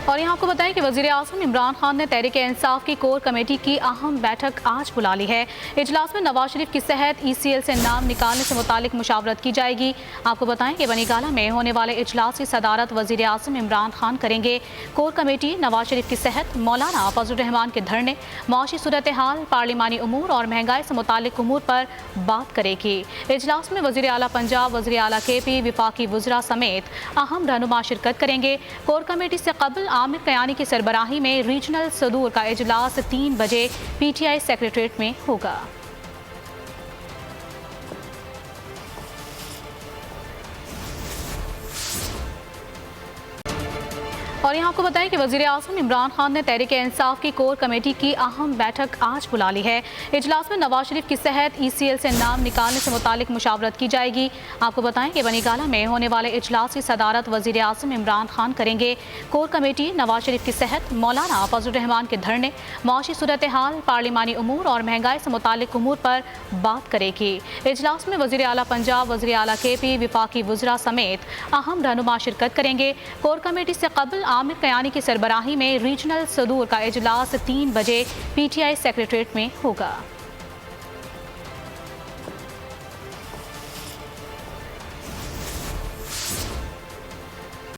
और यहाँ आपको बताएं कि वज़ीर-ए-आज़म इमरान खान ने तहरीक-ए-इंसाफ की कोर कमेटी की अहम बैठक आज बुला ली है। इजलास में नवाज शरीफ की सेहत ECL से नाम निकालने से मुतालिक मुशावरत की जाएगी। आपको बताएं कि बनीगाला में होने वाले इजलास की सदारत वज़ीर-ए-आज़म इमरान खान करेंगे। कोर कमेटी नवाज शरीफ की सेहत, मौलाना फजलुर रहमान के धरने, माशी सूरत हाल, पार्लिमानी उमूर और महंगाई से मुतालिक उमूर पर बात करेगी। इजलास में वज़ीर आला पंजाब, वज़ीर आला KP, विफाकी वज़रा समेत अहम रहनुमा शिरकत करेंगे। कोर कमेटी से कबल आमिर कयानी की सरबराही में रीजनल सदूर का इजलास 3 बजे PTI सेक्रेटरीट में होगा। और यहाँ आपको बताएं कि वज़ीर-ए-आज़म इमरान खान ने तहरीक-ए-इंसाफ की कोर कमेटी की अहम बैठक आज बुला ली है। इजलास में नवाज शरीफ की सेहत, ECL से नाम निकालने से मुतालिक मुशावरत की जाएगी। आपको बताएं कि बनीगाला में होने वाले इजलास की सदारत वज़ीर-ए-आज़म इमरान खान करेंगे। कोर कमेटी नवाज शरीफ की सेहत, मौलाना फजलुर रहमान के धरने, माशी सूरत हाल, पार्लिमानी उमूर और महंगाई से मुतालिक उमूर पर बात करेगी। इजलास में वज़ीर आला पंजाब, वज़ीर आला KP, विफाकी वज़रा समेत अहम रहनुमा शिरकत करेंगे। कोर कमेटी से कबल आमिर कयानी की सरबराही में रीजनल सदूर का इजलास 3 बजे PTI सेक्रेटरीट में होगा।